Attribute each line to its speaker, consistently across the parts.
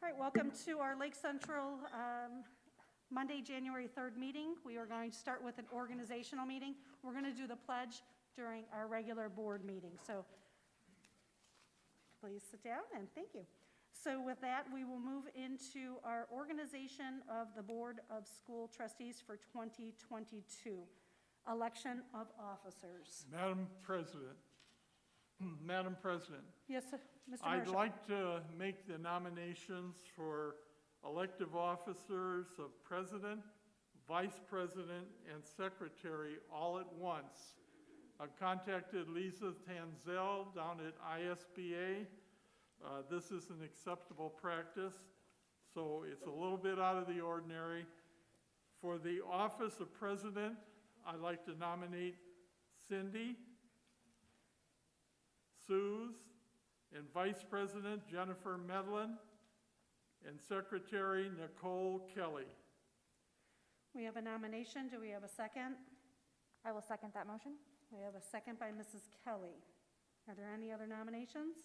Speaker 1: right, welcome to our Lake Central Monday, January 3rd meeting. We are going to start with an organizational meeting. We're going to do the pledge during our regular board meeting. So please sit down and thank you. So with that, we will move into our organization of the Board of School Trustees for 2022, election of officers.
Speaker 2: Madam President,
Speaker 1: Yes, Mr.
Speaker 2: I'd
Speaker 1: Marshall.
Speaker 2: like to make the nominations for elective officers of President, Vice President, and Secretary all at once. I've contacted Lisa Tanzel down at ISBA. This is an acceptable practice, so it's a little bit out of the ordinary. For the office of President, I'd like to nominate Cindy, Suze, and Vice President Jennifer Medlin, and Secretary Nicole Kelly.
Speaker 1: We have a nomination. Do we have a second?
Speaker 3: I will second that motion.
Speaker 1: We have a second by Mrs. Kelly. Are there any other nominations?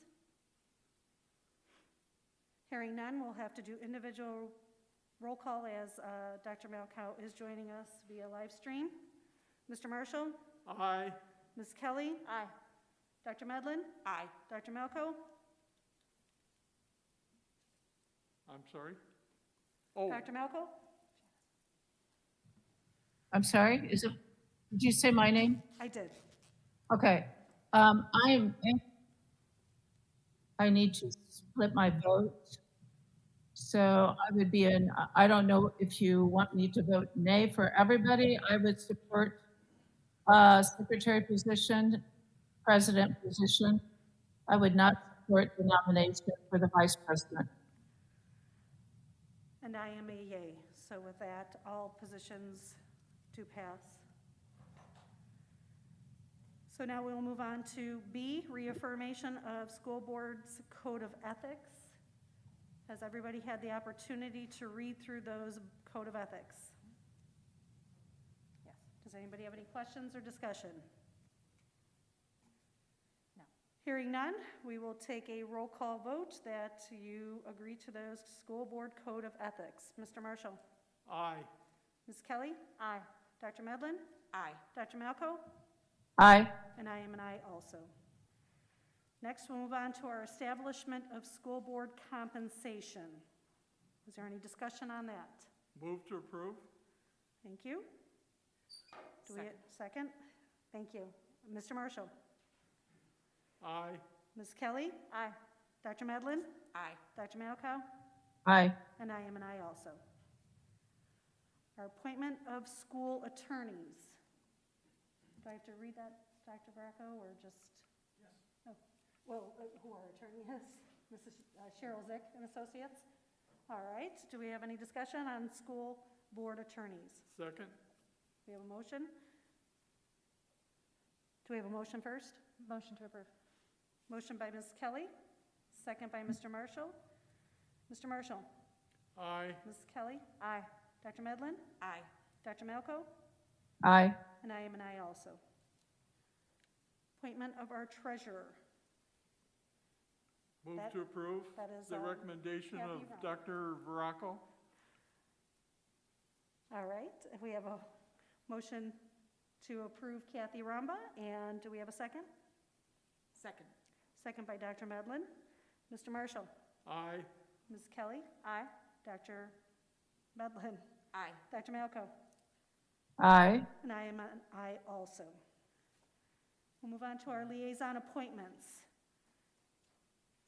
Speaker 1: Hearing none, we'll have to do individual roll call as Dr. Malkow is joining us via live stream. Mr. Marshall?
Speaker 2: Aye.
Speaker 1: Ms. Kelly?
Speaker 3: Aye.
Speaker 1: Dr. Medlin?
Speaker 3: Aye.
Speaker 1: Dr. Malkow?
Speaker 2: I'm sorry? Oh,
Speaker 1: Dr. Malkow?
Speaker 4: I'm sorry, did you say my name?
Speaker 1: I did.
Speaker 4: Okay. I need to split my vote. So I would be I don't know if you want me to vote nay for everybody. I would support secretary position, president position. I would not support the nomination for the vice president.
Speaker 1: And I am a yay. So with that, all positions do pass. So now we'll move on to B, reaffirmation of school board's code of ethics. Has everybody had the opportunity to read through those code of ethics? Yes. Does anybody have any questions or discussion?
Speaker 3: No.
Speaker 1: Hearing none, we will take a roll call vote that you agree to those school board code of ethics. Mr. Marshall?
Speaker 2: aye.
Speaker 1: Ms. Kelly?
Speaker 3: Aye.
Speaker 1: Dr. Medlin?
Speaker 3: Aye.
Speaker 1: Dr. Malkow?
Speaker 4: Aye.
Speaker 1: And I am an aye also. Next, we'll move on to our establishment of school board compensation. Is there any discussion on that?
Speaker 2: Move to approve?
Speaker 1: Thank you. Do we second? Thank you. Mr. Marshall?
Speaker 2: Aye.
Speaker 1: Ms. Kelly?
Speaker 3: Aye.
Speaker 1: Dr. Medlin?
Speaker 3: Aye.
Speaker 1: Dr. Malkow?
Speaker 4: Aye.
Speaker 1: And I am an aye also. Our appointment of school attorneys. Do I have to read that, Dr. Bracco, or just? Yes. Oh, well, who our attorney is, Mrs. Cheryl Zick and Associates. All right, do we have any discussion on school board attorneys?
Speaker 2: Second?
Speaker 1: We have a motion? Do we have a motion first?
Speaker 3: Motion to approve.
Speaker 1: Motion by Ms. Kelly, second by Mr. Marshall. Mr. Marshall?
Speaker 2: Aye.
Speaker 1: Ms. Kelly?
Speaker 3: Aye.
Speaker 1: Dr. Medlin?
Speaker 3: Aye.
Speaker 1: Dr. Malkow?
Speaker 4: Aye.
Speaker 1: And I am an aye also. Appointment of our treasurer.
Speaker 2: Move
Speaker 1: That-
Speaker 2: to approve
Speaker 1: that is,
Speaker 2: the recommendation of
Speaker 1: Kathy Brown.
Speaker 2: Dr. Veracco?
Speaker 1: All right, we have a motion to approve Kathy Ramba, and do we have a second?
Speaker 3: Second.
Speaker 1: Second by Dr. Medlin. Mr. Marshall?
Speaker 2: Aye.
Speaker 1: Ms. Kelly?
Speaker 3: Aye.
Speaker 1: Dr. Medlin?
Speaker 3: Aye.
Speaker 1: Dr. Malkow?
Speaker 4: Aye.
Speaker 1: And I am an aye also. We'll move on to our liaison appointments.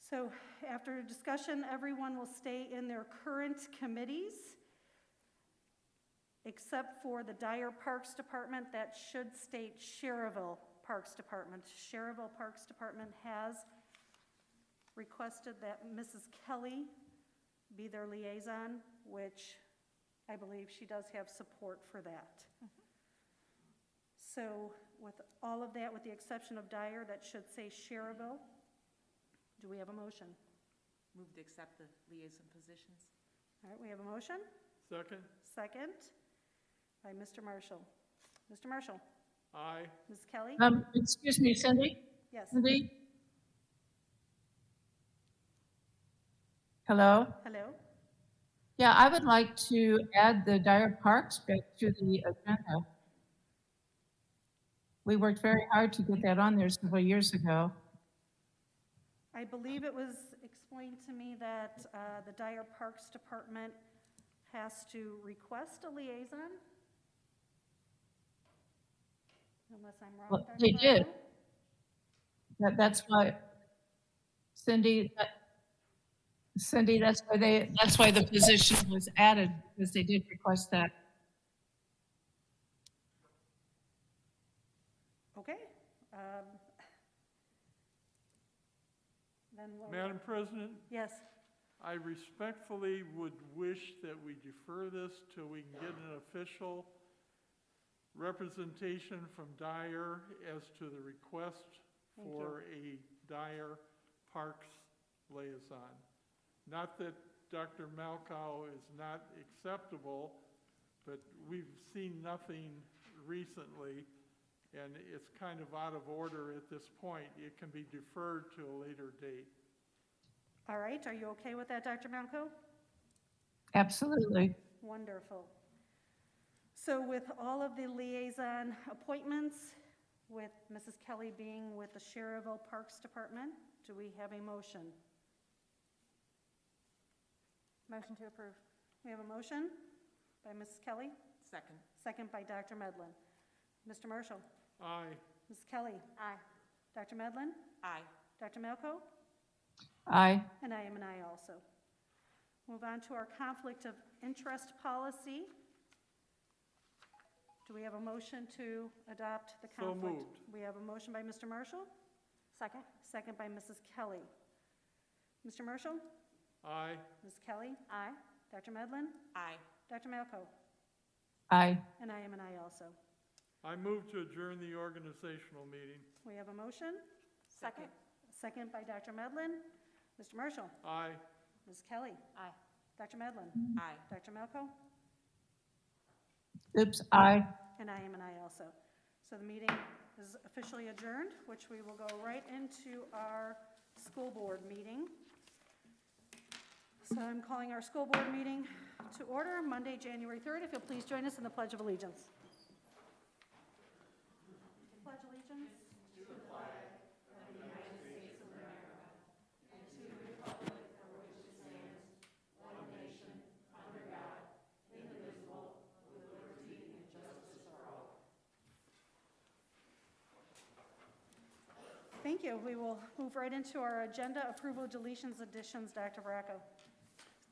Speaker 1: So after discussion, everyone will stay in their current committees, except for the Dyer Parks Department. That should state Sherrville Parks Department. Sherrville Parks Department has requested that Mrs. Kelly be their liaison, which I believe she does have support for that. So with all of that, with the exception of Dyer, that should say Sherrville. Do we have a motion?
Speaker 3: Move to accept the liaison positions.
Speaker 1: All right, we have a motion.
Speaker 2: Second?
Speaker 1: Second by Mr. Marshall. Mr. Marshall?
Speaker 2: Aye.
Speaker 1: Ms. Kelly?
Speaker 4: Excuse me, Cindy?
Speaker 1: Yes.
Speaker 4: Cindy? Hello?
Speaker 1: Hello?
Speaker 4: Yeah, I would like to add the Dyer Parks back to the agenda. We worked very hard to get that on there several years ago.
Speaker 1: I believe it was explained to me that the Dyer Parks Department has to request a liaison? Unless I'm wrong,
Speaker 4: Well,
Speaker 1: Dr.
Speaker 4: they did.
Speaker 1: Barrow?
Speaker 4: That's why, Cindy, that's why the position was added, because they did request that.
Speaker 1: Okay. Then we'll.
Speaker 2: Madam President,
Speaker 1: Yes,
Speaker 2: I respectfully would wish that we defer this till we can get an official representation from Dyer as to the request
Speaker 1: Thank
Speaker 2: for a Dyer Parks liaison. Not that Dr. Malkow is not acceptable, but we've seen nothing recently, and it's kind of out of order at this point. It can be deferred to a later date.
Speaker 1: all right. Are you okay with that, Dr. Malco?
Speaker 4: Absolutely.
Speaker 1: Wonderful. So with all of the liaison appointments, with Mrs. Kelly being with the Cherville Parks Department, do we have a motion?
Speaker 3: Motion to approve.
Speaker 1: We have a motion by Mrs. Kelly,
Speaker 3: Second.
Speaker 1: second by Dr. Medlin. Mr. Marshall?
Speaker 2: Aye.
Speaker 1: Mrs. Kelly?
Speaker 3: Aye.
Speaker 1: Dr. Medlin?
Speaker 3: Aye.
Speaker 1: Dr. Malco?
Speaker 4: Aye.
Speaker 1: And I am an aye also. Move on to our conflict of interest policy. Do we have a motion to adopt the
Speaker 2: So
Speaker 1: conflict?
Speaker 2: moved.
Speaker 1: We have a motion by Mr. Marshall,
Speaker 3: Second.
Speaker 1: second by Mrs. Kelly. Mr. Marshall?
Speaker 2: Aye.
Speaker 1: Ms. Kelly?
Speaker 3: Aye.
Speaker 1: Dr. Medlin?
Speaker 3: Aye.
Speaker 1: Dr. Malco?
Speaker 4: Aye.
Speaker 1: And I am an aye also.
Speaker 2: I move to adjourn the organizational meeting.
Speaker 1: We have a motion,
Speaker 3: Second.
Speaker 1: second by Dr. Medlin. Mr. Marshall?
Speaker 2: Aye.
Speaker 1: Ms. Kelly?
Speaker 3: Aye.
Speaker 1: Dr. Medlin?
Speaker 3: Aye.
Speaker 1: Dr. Malco?
Speaker 4: Oops, aye.
Speaker 1: And I am an aye also. So the meeting is officially adjourned, which we will go right into our school board meeting. So I'm calling our school board meeting to order Monday, January 3rd. If you'll please join us in the Pledge of Allegiance. Pledge allegiance. Thank you. We will move right into our agenda, approval, deletions, additions. Dr. Baracco.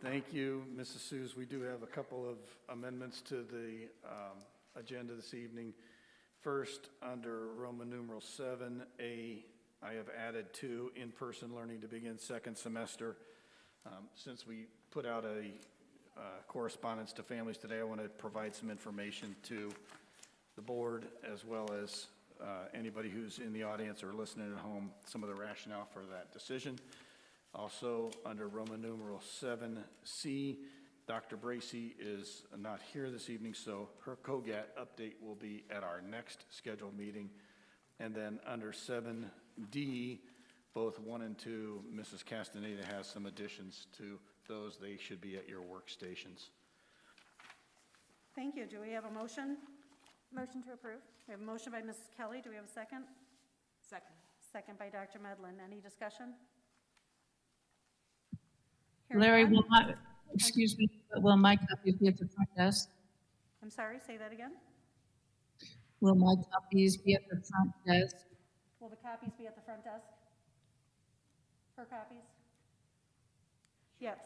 Speaker 5: Thank you, Mrs. Suze. We do have a couple of amendments to the agenda this evening. First, under Roman numeral 7A, I have added 2 in-person learning to begin second semester. Since we put out a correspondence to families today, I want to provide some information to the board as well as anybody who's in the audience or listening at home, some of the rationale for that decision. Also, under Roman numeral 7C, Dr. Bracy is not here this evening, so her COGAT update will be at our next scheduled meeting. And then under 7D, both 1 and 2, Mrs. Castaneda has some additions to those. They should be at your workstations.
Speaker 1: Thank you. Do we have a motion?
Speaker 3: Motion to approve.
Speaker 1: We have a motion by Mrs. Kelly. Do we have a second?
Speaker 3: Second.
Speaker 1: Second by Dr. Medlin. Any discussion? Hearing
Speaker 4: Larry,
Speaker 1: none.
Speaker 4: excuse me, but will my copies be at the front desk?
Speaker 1: I'm sorry, say that again?
Speaker 4: Will my copies be at the front desk?
Speaker 1: Will the copies be at the front desk? Her copies? Yes,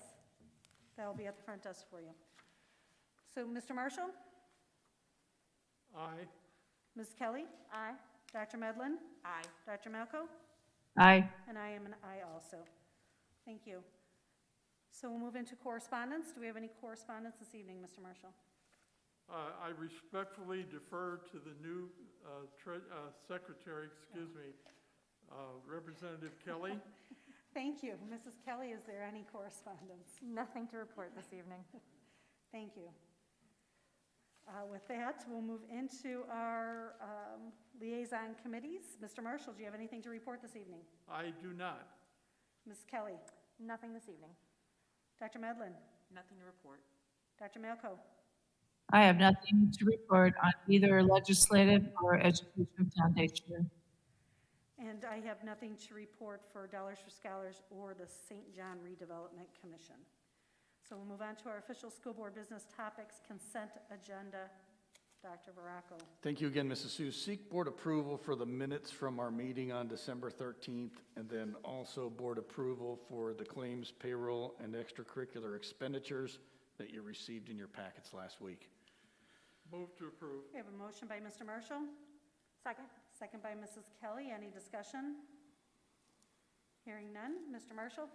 Speaker 1: that'll be at the front desk for you. So, Mr. Marshall?
Speaker 2: Aye.
Speaker 1: Ms. Kelly?
Speaker 3: Aye.
Speaker 1: Dr. Medlin?
Speaker 3: Aye.
Speaker 1: Dr. Malco?
Speaker 4: Aye.
Speaker 1: And I am an aye also. Thank you. So we'll move into correspondence. Do we have any correspondence this evening, Mr. Marshall?
Speaker 2: I respectfully defer to the new secretary, Representative Kelly.
Speaker 1: Thank you. Mrs. Kelly, is there any correspondence?
Speaker 3: Nothing to report this evening.
Speaker 1: Thank you. With that, we'll move into our liaison committees. Mr. Marshall, do you have anything to report this evening?
Speaker 2: I do not.
Speaker 1: Ms. Kelly?
Speaker 3: Nothing this evening.
Speaker 1: Dr. Medlin?
Speaker 3: Nothing to report.
Speaker 1: Dr. Malco?
Speaker 4: I have nothing to report on either legislative or education foundation.
Speaker 1: And I have nothing to report for Dollars for Scholars or the St. John Redevelopment Commission. So we'll move on to our official school board business topics, consent agenda. Dr. Baraco.
Speaker 5: Thank you again, Mrs. Seuss. Seek board approval for the minutes from our meeting on December 13th, and then also board approval for the claims, payroll, and extracurricular expenditures that you received in your packets last week.
Speaker 2: Move to approve.
Speaker 1: We have a motion by Mr. Marshall,
Speaker 3: Second.
Speaker 1: second by Mrs. Kelly. Any discussion? Hearing none. Mr. Marshall?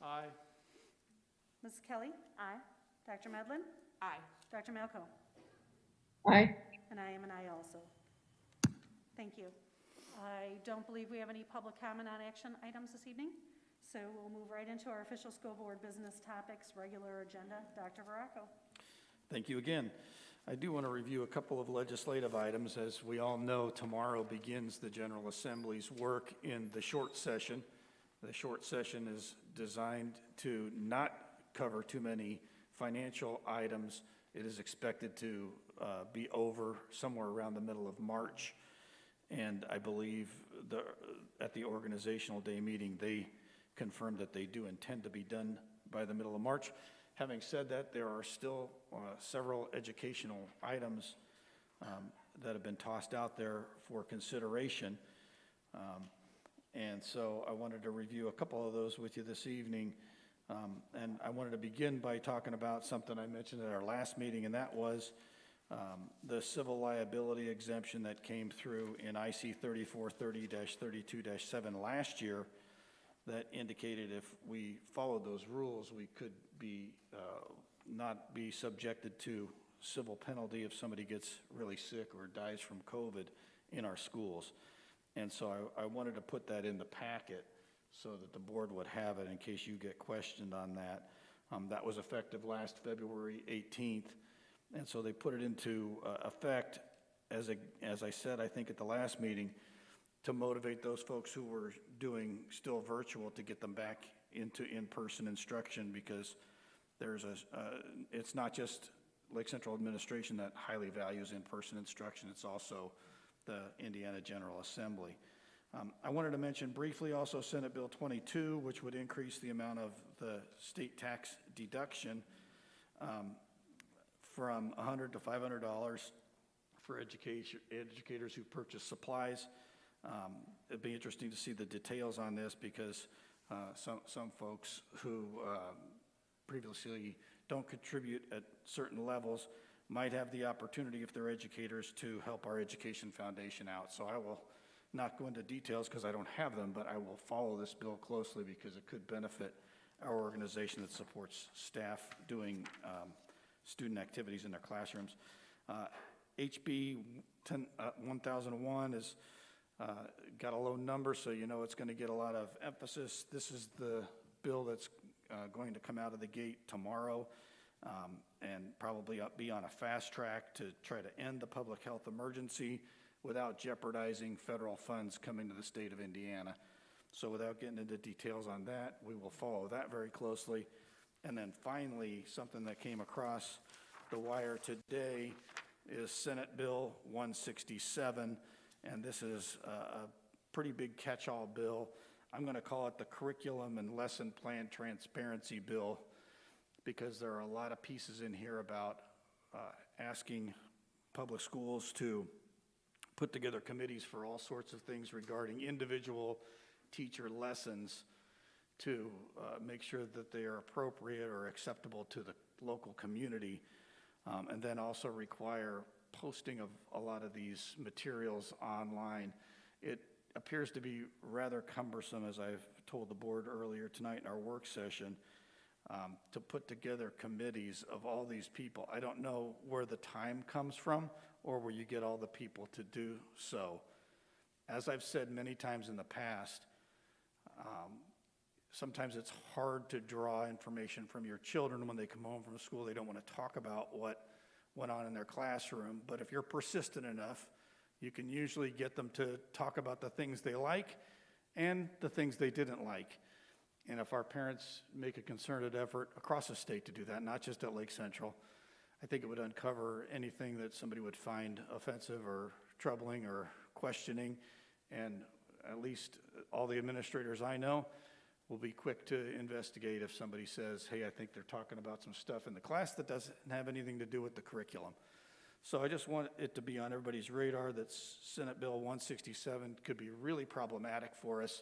Speaker 2: Aye.
Speaker 1: Mrs. Kelly?
Speaker 3: Aye.
Speaker 1: Dr. Medlin?
Speaker 3: Aye.
Speaker 1: Dr. Malco?
Speaker 4: Aye.
Speaker 1: And I am an aye also. Thank you. I don't believe we have any public comment on action items this evening, so we'll move right into our official school board business topics, regular agenda. Dr. Baraco.
Speaker 5: Thank you again. I do want to review a couple of legislative items. As we all know, tomorrow begins the General Assembly's work in the short session. The short session is designed to not cover too many financial items. It is expected to be over somewhere around the middle of March. And I believe at the organizational day meeting, they confirmed that they do intend to be done by the middle of March. Having said that, there are still several educational items that have been tossed out there for consideration. And so I wanted to review a couple of those with you this evening. And I wanted to begin by talking about something I mentioned at our last meeting, and that was the civil liability exemption that came through in IC 3430-32-7 last year that indicated if we followed those rules, we could be not be subjected to civil penalty if somebody gets really sick or dies from COVID in our schools. And so I wanted to put that in the packet so that the board would have it in case you get questioned on that. That was effective last February 18th. And so they put it into effect, as I said, I think at the last meeting, to motivate those folks who were doing still virtual to get them back into in-person instruction, because there's it's not just Lake Central administration that highly values in-person instruction, it's also the Indiana General Assembly. I wanted to mention briefly also Senate Bill 22, which would increase the amount of the state tax deduction from $100 to $500 for educators who purchase supplies. It'd be interesting to see the details on this, because some folks who previously don't contribute at certain levels might have the opportunity, if they're educators, to help our education foundation out. So I will not go into details because I don't have them, but I will follow this bill closely because it could benefit our organization that supports staff doing student activities in their classrooms. HB 1001 is got a low number, so you know it's going to get a lot of emphasis. This is the bill that's going to come out of the gate tomorrow and probably be on a fast track to try to end the public health emergency without jeopardizing federal funds coming to the state of Indiana. So without getting into details on that, we will follow that very closely. And then finally, something that came across the wire today is Senate Bill 167, and this is a pretty big catch-all bill. I'm going to call it the Curriculum and Lesson Plan Transparency Bill, because there are a lot of pieces in here about asking public schools to put together committees for all sorts of things regarding individual teacher lessons to make sure that they are appropriate or acceptable to the local community, and then also require posting of a lot of these materials online. It appears to be rather cumbersome, as I've told the board earlier tonight in our work session, to put together committees of all these people. I don't know where the time comes from or where you get all the people to do so. As I've said many times in the past, sometimes it's hard to draw information from your children when they come home from school. They don't want to talk about what went on in their classroom, but if you're persistent enough, you can usually get them to talk about the things they like and the things they didn't like. And if our parents make a concerted effort across the state to do that, not just at Lake Central, I think it would uncover anything that somebody would find offensive or troubling or questioning. And at least all the administrators I know will be quick to investigate if somebody says, hey, I think they're talking about some stuff in the class that doesn't have anything to do with the curriculum. So I just want it to be on everybody's radar that Senate Bill 167 could be really problematic for us,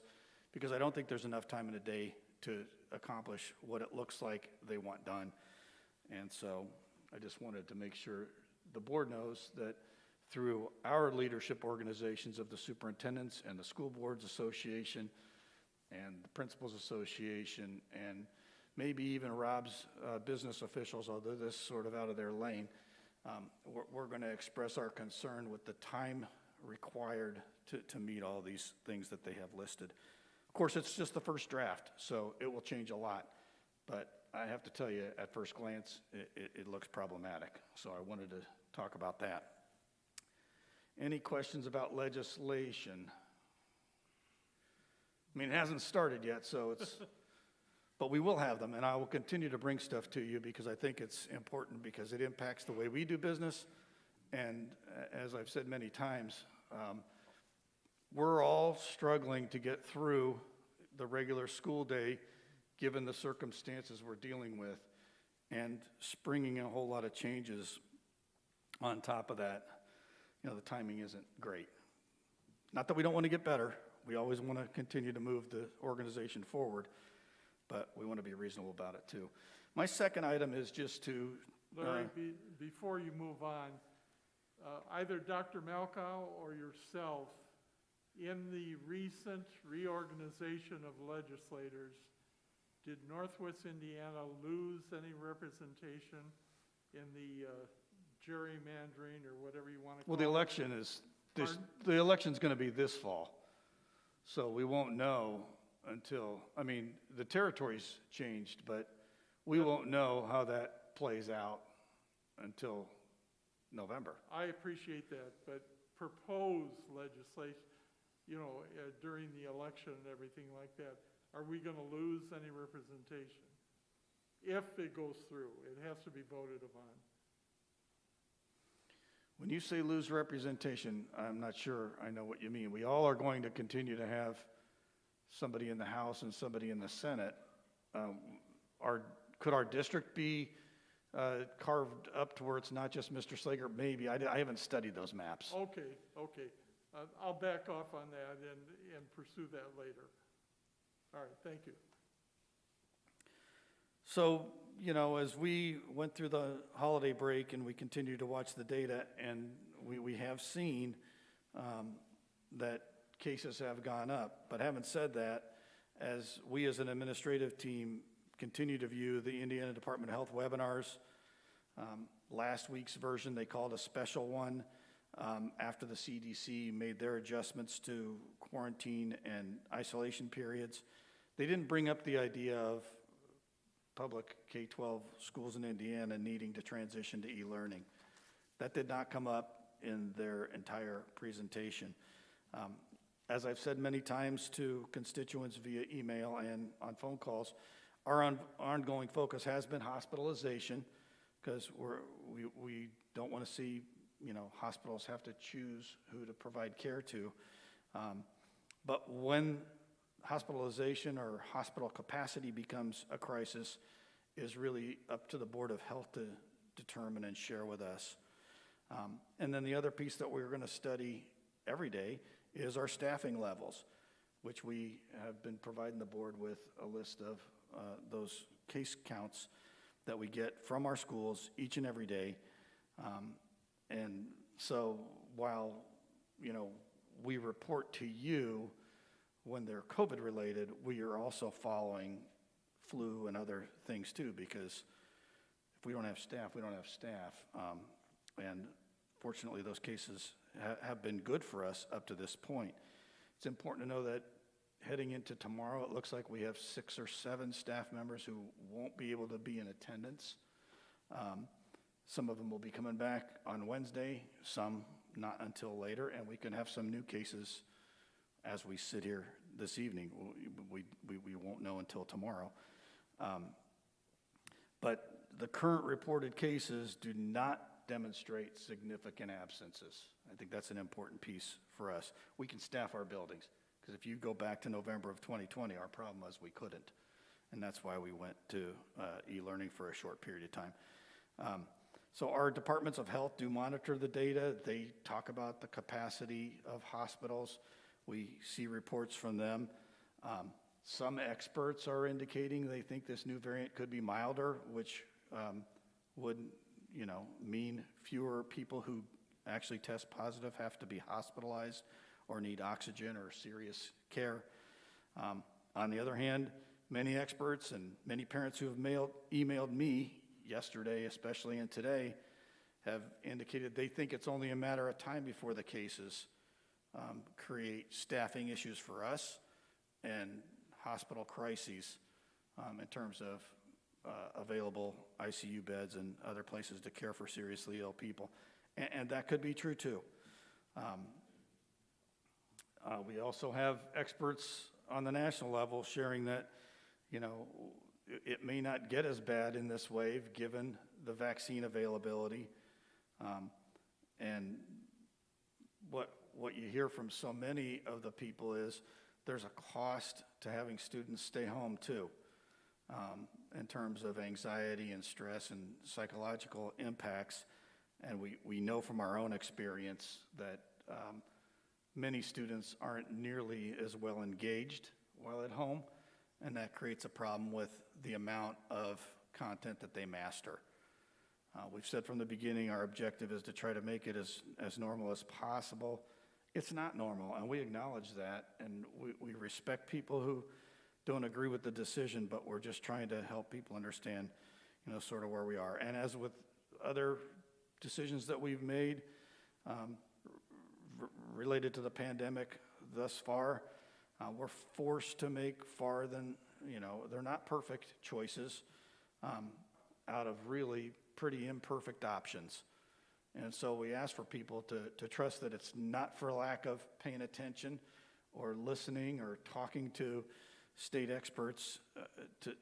Speaker 5: because I don't think there's enough time in a day to accomplish what it looks like they want done. And so I just wanted to make sure the board knows that through our leadership organizations of the superintendents and the school boards association and the principals association and maybe even Rob's business officials, although this is sort of out of their lane, we're going to express our concern with the time required to meet all these things that they have listed. Of course, it's just the first draft, so it will change a lot. But I have to tell you, at first glance, it looks problematic. So I wanted to talk about that. Any questions about legislation? I mean, it hasn't started yet, so it's, but we will have them, and I will continue to bring stuff to you because I think it's important, because it impacts the way we do business. And as I've said many times, we're all struggling to get through the regular school day given the circumstances we're dealing with, and springing a whole lot of changes on top of that. You know, the timing isn't great. Not that we don't want to get better. We always want to continue to move the organization forward, but we want to be reasonable about it too. My second item is just to...
Speaker 2: Larry, before you move on, either Dr. Malkow or yourself, in the recent reorganization of legislators, did Northwest Indiana lose any representation in the gerrymandering, or whatever you want to call it?
Speaker 5: Well, the election is this. The election's going to be this fall, so we won't know until. I mean, the territory's changed, but we won't know how that plays out until November.
Speaker 2: I appreciate that, but proposed legislation, you know, during the election and everything like that, are we going to lose any representation? If it goes through, it has to be voted upon.
Speaker 5: When you say lose representation, I'm not sure I know what you mean. We all are going to continue to have somebody in the House and somebody in the Senate. Could our district be carved up to where it's not just Mr. Slager? Maybe. I haven't studied those maps.
Speaker 2: Okay. I'll back off on that and pursue that later. All right, thank you.
Speaker 5: So, you know, as we went through the holiday break and we continue to watch the data, and we have seen that cases have gone up. But having said that, as we as an administrative team continue to view the Indiana Department of Health webinars, last week's version they called a special one after the CDC made their adjustments to quarantine and isolation periods. They didn't bring up the idea of public K-12 schools in Indiana needing to transition to e-learning. That did not come up in their entire presentation. As I've said many times to constituents via email and on phone calls, our ongoing focus has been hospitalization, because we don't want to see, you know, hospitals have to choose who to provide care to. But when hospitalization or hospital capacity becomes a crisis, is really up to the Board of Health to determine and share with us. And then the other piece that we're going to study every day is our staffing levels, which we have been providing the board with a list of those case counts that we get from our schools each and every day. And so while, you know, we report to you when they're COVID related, we are also following flu and other things too, because if we don't have staff, we don't have staff. And fortunately, those cases have been good for us up to this point. It's important to know that heading into tomorrow, it looks like we have 6 or 7 staff members who won't be able to be in attendance. Some of them will be coming back on Wednesday, some not until later, and we can have some new cases as we sit here this evening. We won't know until tomorrow. But the current reported cases do not demonstrate significant absences. I think that's an important piece for us. We can staff our buildings, because if you go back to November of 2020, our problem was we couldn't. And that's why we went to e-learning for a short period of time. So our departments of health do monitor the data. They talk about the capacity of hospitals. We see reports from them. Some experts are indicating they think this new variant could be milder, which would, mean fewer people who actually test positive have to be hospitalized or need oxygen or serious care. On the other hand, many experts and many parents who have emailed me yesterday, especially, and today, have indicated they think it's only a matter of time before the cases create staffing issues for us and hospital crises in terms of available ICU beds and other places to care for seriously ill people. And that could be true too. We also have experts on the national level sharing that, it may not get as bad in this wave given the vaccine availability. And what you hear from so many of the people is there's a cost to having students stay home too, in terms of anxiety and stress and psychological impacts. And we know from our own experience that many students aren't nearly as well engaged while at home, and that creates a problem with the amount of content that they master. We've said from the beginning our objective is to try to make it as normal as possible. It's not normal, and we acknowledge that, and we respect people who don't agree with the decision, but we're just trying to help people understand, sort of where we are. And as with other decisions that we've made related to the pandemic thus far, we're forced to make far than, they're not perfect choices out of really pretty imperfect options. And so we ask for people to trust that it's not for lack of paying attention or listening or talking to state experts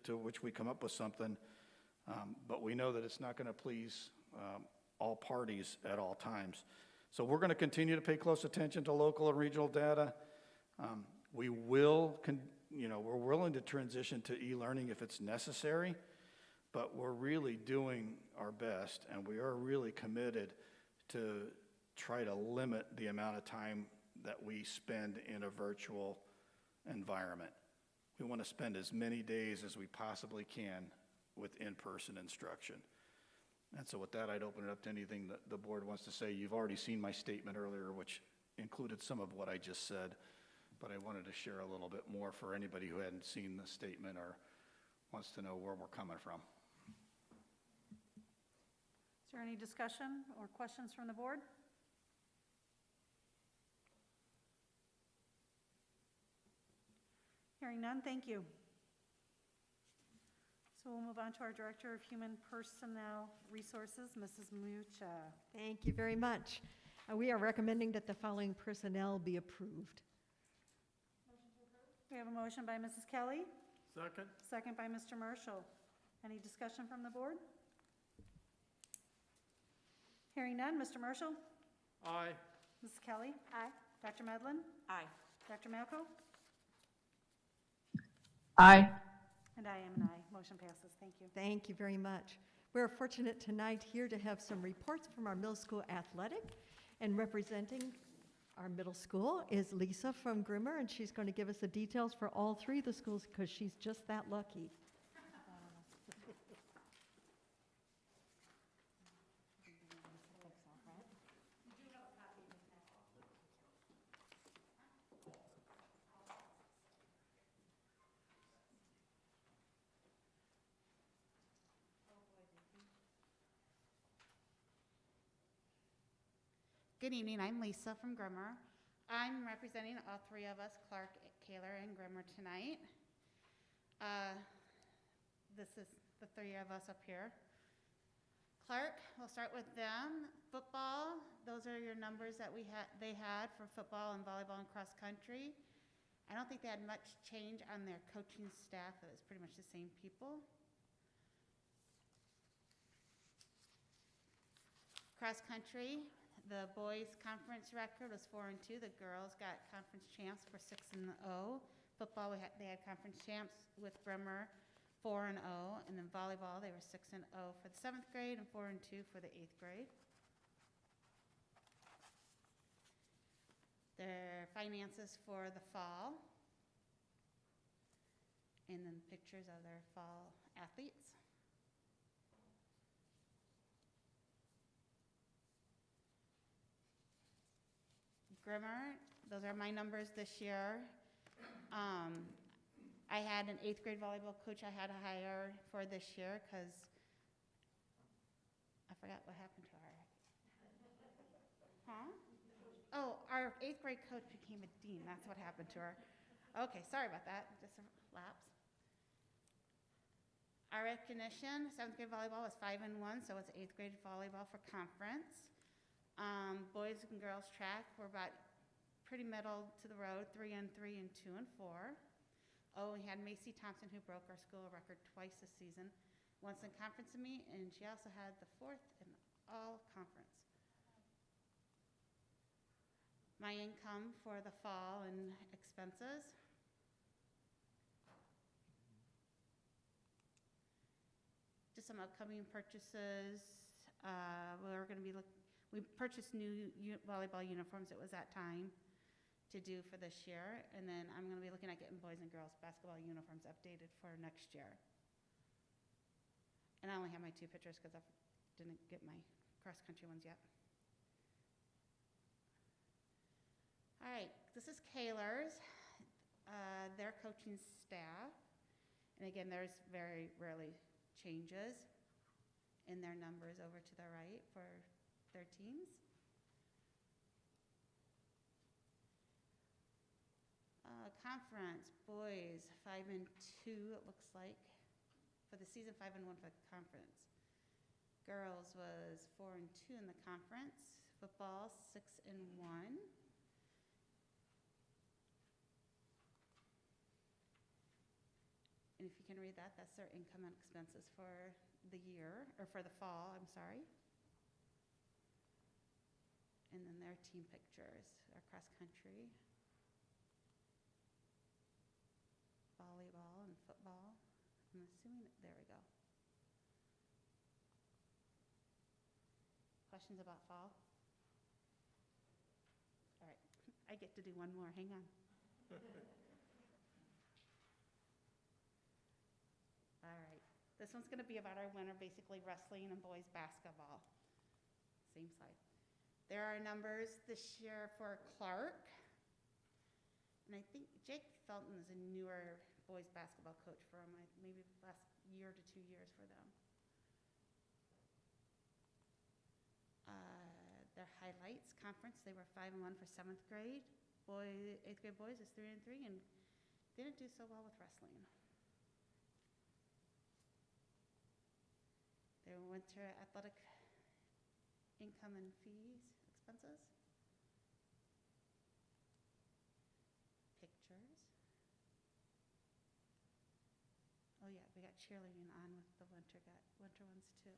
Speaker 5: to which we come up with something, but we know that it's not going to please all parties at all times. So we're going to continue to pay close attention to local and regional data. We will, we're willing to transition to e-learning if it's necessary, but we're really doing our best, and we are really committed to try to limit the amount of time that we spend in a virtual environment. We want to spend as many days as we possibly can with in-person instruction. And so with that, I'd open it up to anything that the board wants to say. You've already seen my statement earlier, which included some of what I just said, but I wanted to share a little bit more for anybody who hadn't seen the statement or wants to know where we're coming from.
Speaker 1: Is there any discussion or questions from the board? Hearing none, thank you. So we'll move on to our Director of Human Personnel Resources, Mrs. Mucha.
Speaker 6: Thank you very much. We are recommending that the following personnel be approved.
Speaker 1: We have a motion by Mrs. Kelly,
Speaker 2: Second?
Speaker 1: second by Mr. Marshall. Any discussion from the board? Hearing none, Mr. Marshall?
Speaker 2: Aye.
Speaker 1: Mrs. Kelly? Aye. Dr. Medlin?
Speaker 3: Aye.
Speaker 1: Dr. Malko?
Speaker 4: Aye.
Speaker 1: And I am an aye. Motion passes. Thank you.
Speaker 6: Thank you very much. We're fortunate tonight here to have some reports from our middle school athletic, and representing our middle school is Lisa from Grimmer, and she's going to give us the details for all three of the schools because she's just that lucky.
Speaker 7: Good evening, I'm Lisa from Grimmer. I'm representing all three of us, Clark, Kaler, and Grimmer tonight. This is the three of us up here. Clark, we'll start with them. Football, those are your numbers that they had for football and volleyball and cross country. I don't think they had much change on their coaching staff. It was pretty much the same people. Cross country, the boys' conference record was 4-2. The girls got conference champs for 6-0. Football, they had conference champs with Bremer, 4-0. And then volleyball, they were 6-0 for the 7th grade and 4-2 for the 8th grade. Their finances for the fall. And then pictures of their fall athletes. Grimmer, those are my numbers this year. I had an 8th grade volleyball coach I had to hire for this year because I forgot what happened to her. Huh? Oh, our 8th grade coach became a dean. That's what happened to her. Okay, sorry about that. Just a lapse. Our recognition, 7th grade volleyball was 5-1, so it's 8th grade volleyball for conference. Boys and girls track were about pretty middle to the road, 3-3 and 2-4. Oh, we had Macy Thompson, who broke our school record twice this season, once in conference and meet, and she also had the 4th in all conference. My income for the fall and expenses. Just some upcoming purchases. We're going to be we purchased new volleyball uniforms. It was that time to do for this year. And then I'm going to be looking at getting boys and girls basketball uniforms updated for next year. And I only have my 2 pictures because I didn't get my cross-country ones yet. All right, this is Kaler's, their coaching staff. And again, there's very rarely changes in their numbers over to the right for their teams. Conference, boys, 5-2, it looks like. For the season, 5-1 for the conference. Girls was 4-2 in the conference. Football, 6-1. And if you can read that, that's their income and expenses for the year, or for the fall, I'm sorry. And then their team pictures, our cross country, volleyball and football. I'm assuming, there we go. Questions about fall? All right, I get to do one more, hang on. All right, this one's gonna be about our winter, basically wrestling and boys basketball. Same side. There are numbers this year for Clark. And I think Jake Felton is a newer boys basketball coach for him, maybe the last year to 2 years for them. Their highlights, conference, they were 5-1 for 7th grade. 8th grade boys is 3-3 and didn't do so well with wrestling. Their winter athletic income and fees, expenses. Pictures. Oh yeah, we got cheerleading on with the winter ones too.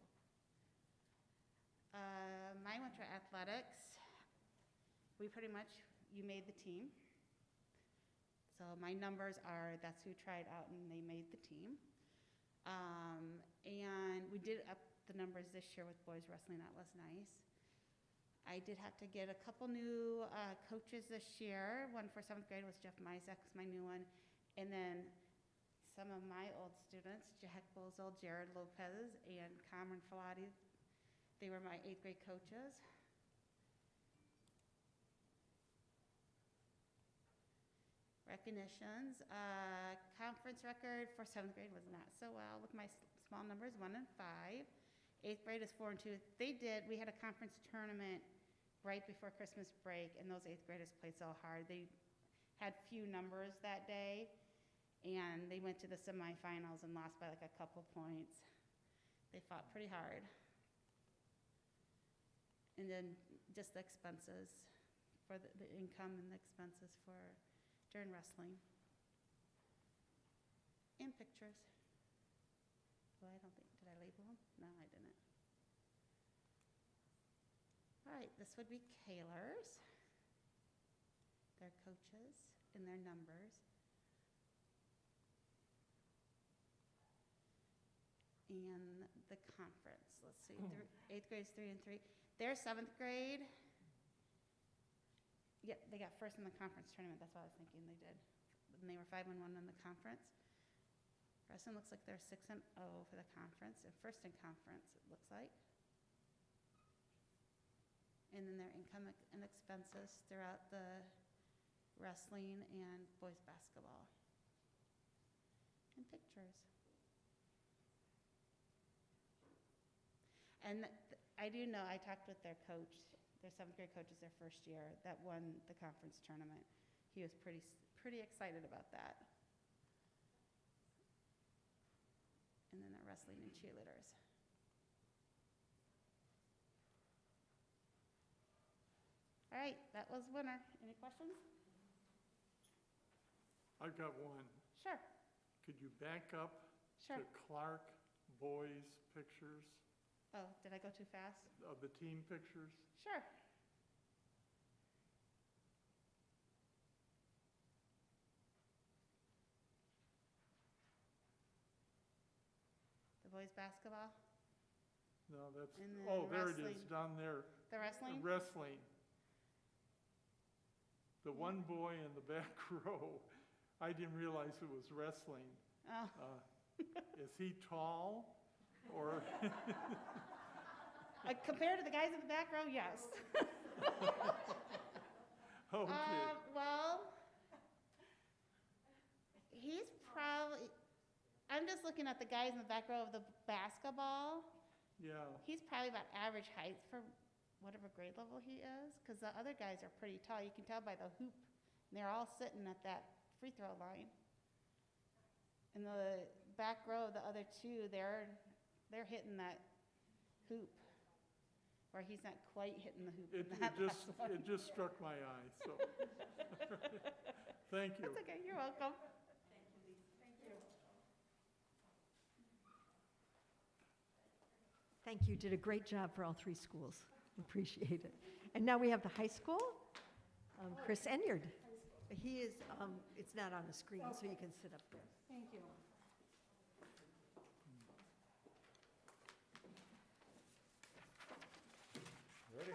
Speaker 7: My winter athletics, you made the team. So my numbers are, that's who tried out and they made the team. And we did up the numbers this year with boys wrestling, that was nice. I did have to get a couple new coaches this year. One for 7th grade was Jeff Mizek, my new one. And then some of my old students, Jack Bozel, Jared Lopez, and Cameron Falati, they were my 8th grade coaches. Recognitions, conference record for 7th grade was not so well with my small numbers, 1-5. 8th grade is 4-2. We had a conference tournament right before Christmas break, and those 8th graders played so hard. They had few numbers that day, and they went to the semifinals and lost by like a couple points. They fought pretty hard. And then just the expenses for the income and the expenses for during wrestling. and pictures. Well, I don't think, did I label them? No, I didn't. All right, this would be Kaler's, their coaches and their numbers. And the conference, let's see, 8th grade is 3 and 3. Their 7th grade, yep, they got first in the conference tournament. That's what I was thinking they did. And they were 5 and 1 in the conference. Preston looks like they're 6 and 0 for the conference, and first in conference, it looks like. And then their income and expenses throughout the wrestling and boys basketball. And pictures. And I do know, I talked with their coach, their 7th grade coach is their first year, that won the conference tournament. He was pretty excited about that. And then the wrestling and cheerleaders. All right, that was winner. Any questions?
Speaker 2: I've got one.
Speaker 7: Sure,
Speaker 2: Could you back up
Speaker 7: sure.
Speaker 2: to Clark boys' pictures,
Speaker 7: Oh, did I go too fast?
Speaker 2: of the team pictures?
Speaker 7: Sure. The boys basketball,
Speaker 2: No, that's,
Speaker 7: And then
Speaker 2: oh, there it is,
Speaker 7: wrestling.
Speaker 2: down there.
Speaker 7: the wrestling?
Speaker 2: Wrestling. The one boy in the back row, I didn't realize it was wrestling.
Speaker 7: Oh,
Speaker 2: Is he tall or?
Speaker 7: compared to the guys in the back row, yes.
Speaker 2: Okay,
Speaker 7: Well, he's probably, I'm just looking at the guys in the back row of the basketball.
Speaker 2: yeah,
Speaker 7: He's probably about average height for whatever grade level he is, because the other guys are pretty tall. You can tell by the hoop. And they're all sitting at that free throw line. And the back row, the other two, they're hitting that hoop, where he's not quite hitting the hoop.
Speaker 2: it
Speaker 7: in that last one.
Speaker 2: it just struck my eye, so. Thank you.
Speaker 7: That's okay, you're welcome.
Speaker 6: Thank you, did a great job for all 3 schools. Appreciate it. And now we have the high school, Chris Enyard. He is, it's not on the screen, so you can sit up there.
Speaker 1: Thank you.
Speaker 8: Ready?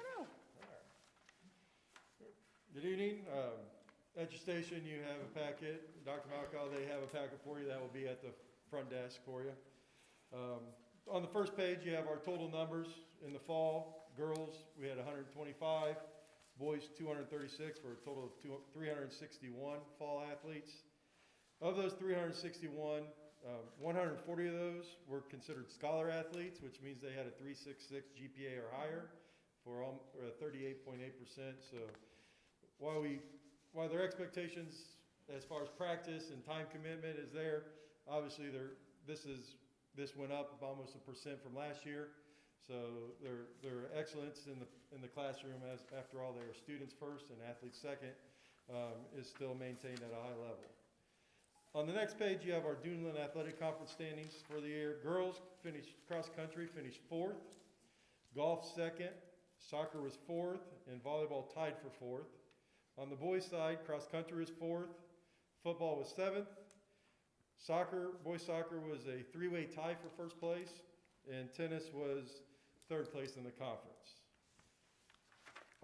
Speaker 8: Good evening. At your station, you have a packet. Dr. Malkow, they have a packet for you that will be at the front desk for you. On the first page, you have our total numbers. In the fall, girls, we had 125, boys 236, for a total of 361 fall athletes. Of those 361, 140 of those were considered scholar athletes, which means they had a 3.66 GPA or higher, for 38.8%. So while their expectations as far as practice and time commitment is there, obviously this went up almost 1% from last year. So their excellence in the classroom, as after all they are students first and athletes second, is still maintained at a high level. On the next page, you have our Doonlan Athletic Conference standings for the year. Girls finished cross country, finished 4th. Golf 2nd. Soccer was 4th, and volleyball tied for 4th. On the boys' side, cross country was 4th. Football was 7th. Boys soccer was a 3-way tie for first place, and tennis was 3rd place in the conference.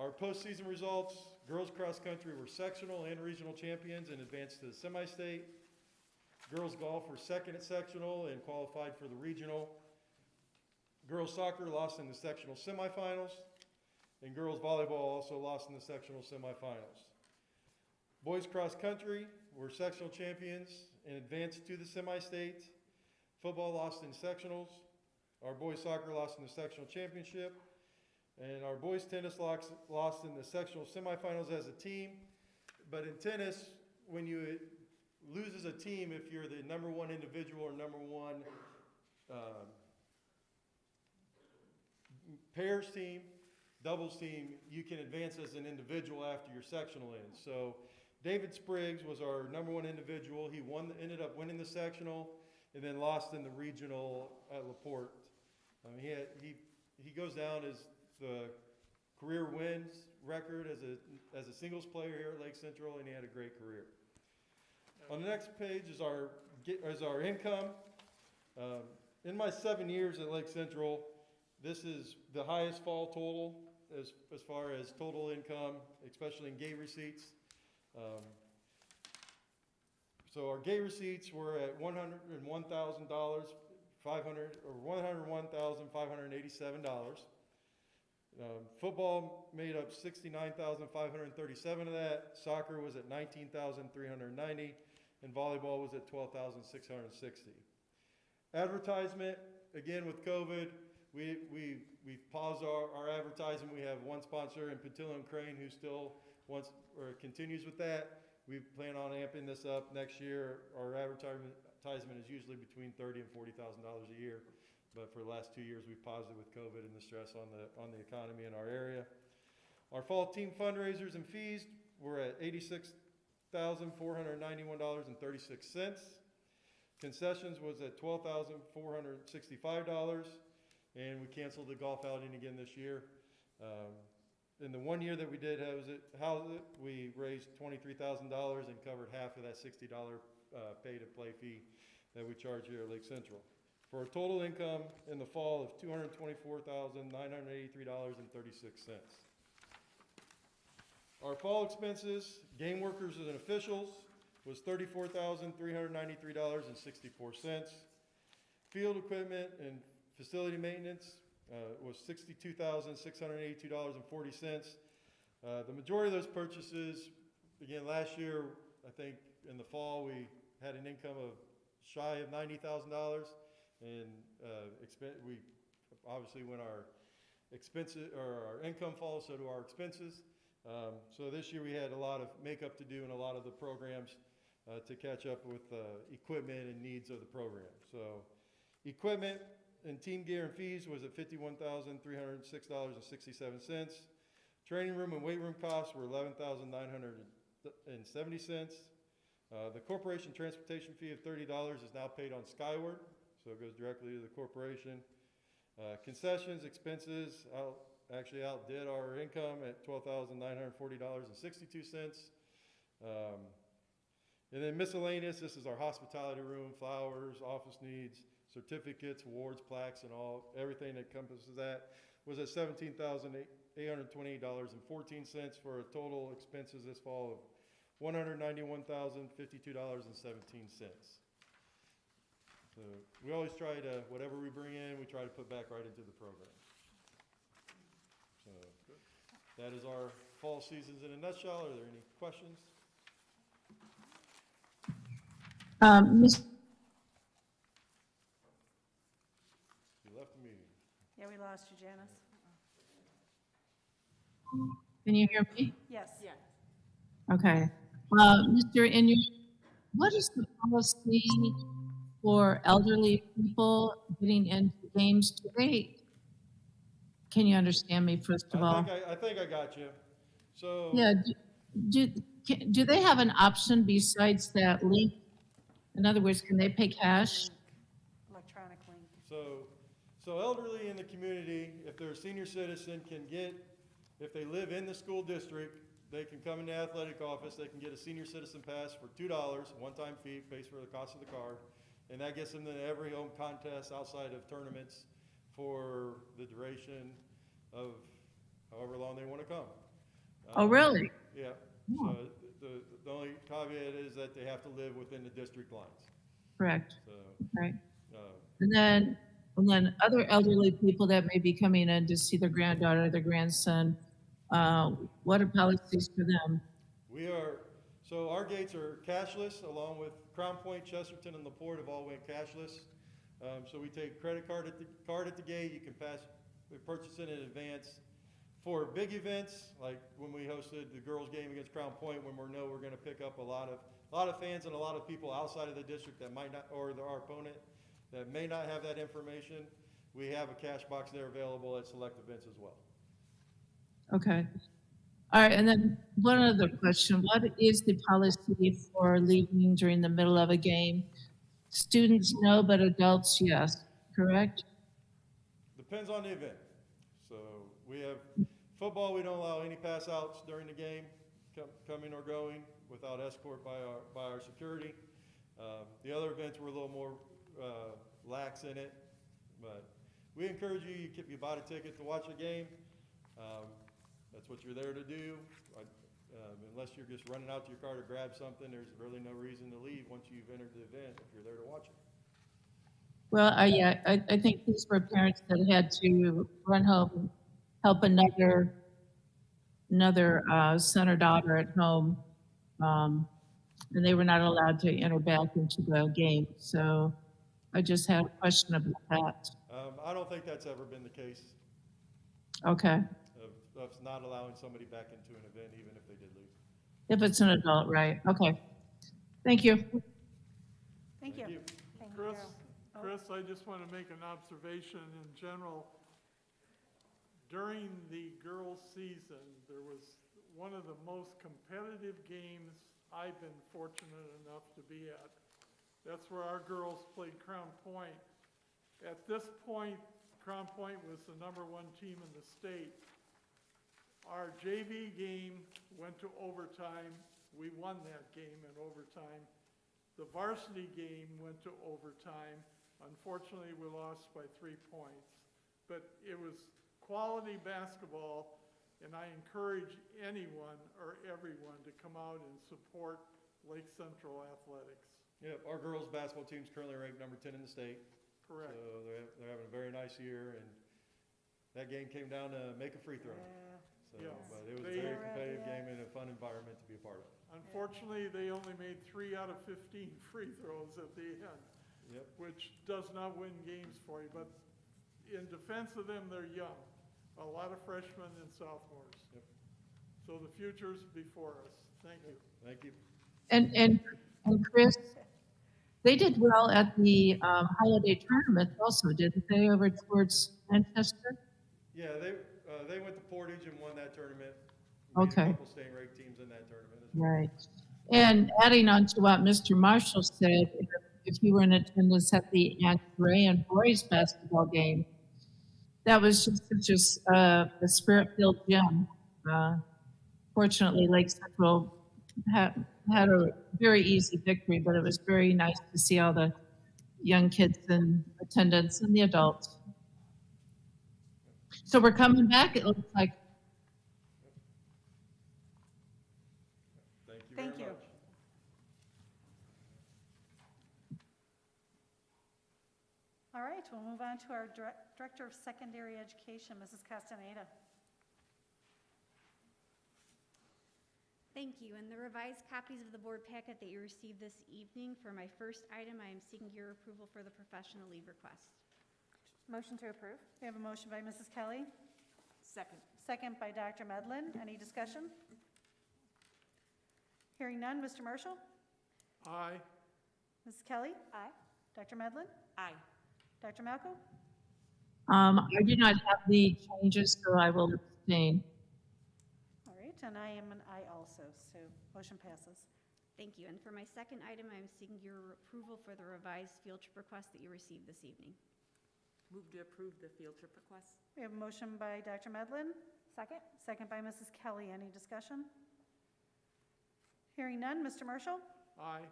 Speaker 8: Our postseason results: girls cross country were sectional and regional champions and advanced to the semi-state. Girls golf were 2nd at sectional and qualified for the regional. Girls soccer lost in the sectional semifinals, and girls volleyball also lost in the sectional semifinals. Boys cross country were sectional champions and advanced to the semi-state. Football lost in sectionals. Our boys soccer lost in the sectional championship. And our boys tennis lost in the sectional semifinals as a team. But in tennis, when you lose as a team, if you're the number 1 individual or number 1 pairs team, doubles team, you can advance as an individual after your sectional ends. So David Spriggs was our number one individual. He ended up winning the sectional and then lost in the regional at LaPorte. He goes down as the career wins record as a singles player here at Lake Central, and he had a great career. On the next page is our income. In my 7 years at Lake Central, this is the highest fall total as far as total income, especially in gate receipts. So our gate receipts were at $101,587. Football made up $69,537 of that. Soccer was at $19,390, and volleyball was at $12,660. Advertisement, again with COVID, we paused our advertising. We have one sponsor in Patillo and Crane who still wants or continues with that. We plan on amping this up next year. Our advertisement is usually between $30,000 and $40,000 a year, but for the last 2 years we've paused it with COVID and the stress on the economy in our area. Our fall team fundraisers and fees were at $86,491.36. Concessions was at $12,465, and we canceled the golf outing again this year. In the 1 year that we did house it, we raised $23,000 and covered half of that $60 pay-to-play fee that we charge here at Lake Central, for a total income in the fall of $224,983.36. Our fall expenses, game workers and officials, was $34,393.64. Field equipment and facility maintenance was $62,682.40. The majority of those purchases, again, last year, I think in the fall, we had an income of shy of $90,000, and we obviously when our expenses or our income falls, so do our expenses. So this year we had a lot of makeup to do and a lot of the programs to catch up with equipment and needs of the program. So equipment and team gear and fees was at $51,306.67. Training room and weight room costs were $11,970. The corporation transportation fee of $30 is now paid on Skyward, so it goes directly to the corporation. Concessions expenses actually outdid our income at $12,940.62. And then miscellaneous, this is our hospitality room, flowers, office needs, certificates, awards, plaques, and everything that encompasses that was at $17,828.14 for a total expenses this fall of $191,052.17. So we always try to, whatever we bring in, we try to put back right into the program. So that is our fall seasons in a nutshell. Are there any questions?
Speaker 4: Ms.
Speaker 8: You left the meeting.
Speaker 1: Yeah, we lost you, Janice.
Speaker 4: Can you hear me?
Speaker 1: Yes.
Speaker 3: Yeah.
Speaker 4: Okay. Mr. Inyard, what is the policy for elderly people getting into games today? Can you understand me, first of all?
Speaker 8: I think I got you. So
Speaker 4: Yeah, do they have an option besides that link? In other words, can they pay cash?
Speaker 1: Electronic link.
Speaker 8: So elderly in the community, if they're a senior citizen, if they live in the school district, they can come in the athletic office, they can get a senior citizen pass for $2, one-time fee, pays for the cost of the card, and that gets them to every home contest outside of tournaments for the duration of however long they want to come.
Speaker 4: Oh, really?
Speaker 8: Yeah.
Speaker 4: Oh.
Speaker 8: So the only caveat is that they have to live within the district lines.
Speaker 4: Correct.
Speaker 8: So,
Speaker 4: Right.
Speaker 8: uh,
Speaker 4: And then other elderly people that may be coming in to see their granddaughter, their grandson, what are policies for them?
Speaker 8: So our gates are cashless, along with Crown Point, Chesterton, and LaPorte have all went cashless. So we take credit card at the gate. You can we purchase it in advance. For big events, like when we hosted the girls' game against Crown Point, when we're going to pick up a lot of fans and a lot of people outside of the district that might not, or our opponent that may not have that information, we have a cash box there available at select events as well.
Speaker 4: Okay. All right, and then one other question. What is the policy for leaving during the middle of a game? Students, no, but adults, yes, correct?
Speaker 8: Depends on the event. So we have football, we don't allow any pass outs during the game, coming or going without escort by our security. The other events were a little more lax in it, but we encourage you, if you bought a ticket to watch a game, that's what you're there to do. Unless you're just running out to your car to grab something, there's really no reason to leave once you've entered the event if you're there to watch it.
Speaker 4: Well, I think these were parents that had to run home, help another son or daughter at home, and they were not allowed to enter back into the game. So I just had a question about that.
Speaker 8: I don't think that's ever been the case
Speaker 4: Okay,
Speaker 8: of not allowing somebody back into an event, even if they did leave.
Speaker 4: if it's an adult, right? Okay, thank you.
Speaker 1: Thank you.
Speaker 2: Chris, I just want to make an observation in general. During the girls' season, there was one of the most competitive games I've been fortunate enough to be at. That's where our girls played Crown Point. At this point, Crown Point was the #1 team in the state. Our JV game went to overtime. We won that game in overtime. The varsity game went to overtime. Unfortunately, we lost by 3 points. But it was quality basketball, and I encourage anyone or everyone to come out and support Lake Central Athletics.
Speaker 8: Yeah, our girls' basketball team's currently ranked number 10 in the state.
Speaker 2: Correct.
Speaker 8: So they're having a very nice year, and that game came down to make a free throw. So,
Speaker 2: Yeah.
Speaker 8: but it was a
Speaker 2: They-
Speaker 8: very competitive game and a fun environment to be a part of.
Speaker 2: Unfortunately, they only made 3 out of 15 free throws at the end,
Speaker 8: Yep.
Speaker 2: which does not win games for you. But in defense of them, they're young. A lot of freshmen and sophomores.
Speaker 8: Yep.
Speaker 2: So the future's before us. Thank you.
Speaker 8: Thank you.
Speaker 4: And Chris, they did well at the holiday tournament also, didn't they, over towards Manchester?
Speaker 8: Yeah, they went to Portage and won that tournament. We had
Speaker 4: Okay.
Speaker 8: a couple state ranked teams in that tournament as well.
Speaker 4: Right. And adding on to what Mr. Marshall said, if you were in attendance at the Aunt Ray and boys basketball game, that was just such a spirit-filled gem. Fortunately, Lake Central had a very easy victory, but it was very nice to see all the young kids in attendance and the adults. So we're coming back, it looks like.
Speaker 8: Thank you
Speaker 1: Thank
Speaker 8: very
Speaker 1: you.
Speaker 8: much.
Speaker 1: All right, we'll move on to our Director of Secondary Education, Mrs. Castaneda.
Speaker 9: Thank you. In the revised copies of the board packet that you received this evening, for my first item, I am seeking your approval for the professional leave request.
Speaker 3: Motion to approve?
Speaker 1: We have a motion by Mrs. Kelly,
Speaker 3: Second.
Speaker 1: second by Dr. Medlin. Any discussion? Hearing none, Mr. Marshall?
Speaker 2: Aye.
Speaker 1: Mrs. Kelly?
Speaker 3: Aye.
Speaker 1: Dr. Medlin?
Speaker 3: Aye.
Speaker 1: Dr. Malco?
Speaker 4: I do not have the changes, so I will abstain.
Speaker 1: All right, and I am an aye also, so motion passes.
Speaker 9: Thank you. And for my second item, I am seeking your approval for the revised field trip request that you received this evening.
Speaker 3: Move to approve the field trip request?
Speaker 1: We have a motion by Dr. Medlin,
Speaker 3: Second?
Speaker 1: second by Mrs. Kelly. Any discussion? Hearing none, Mr. Marshall?
Speaker 2: Aye.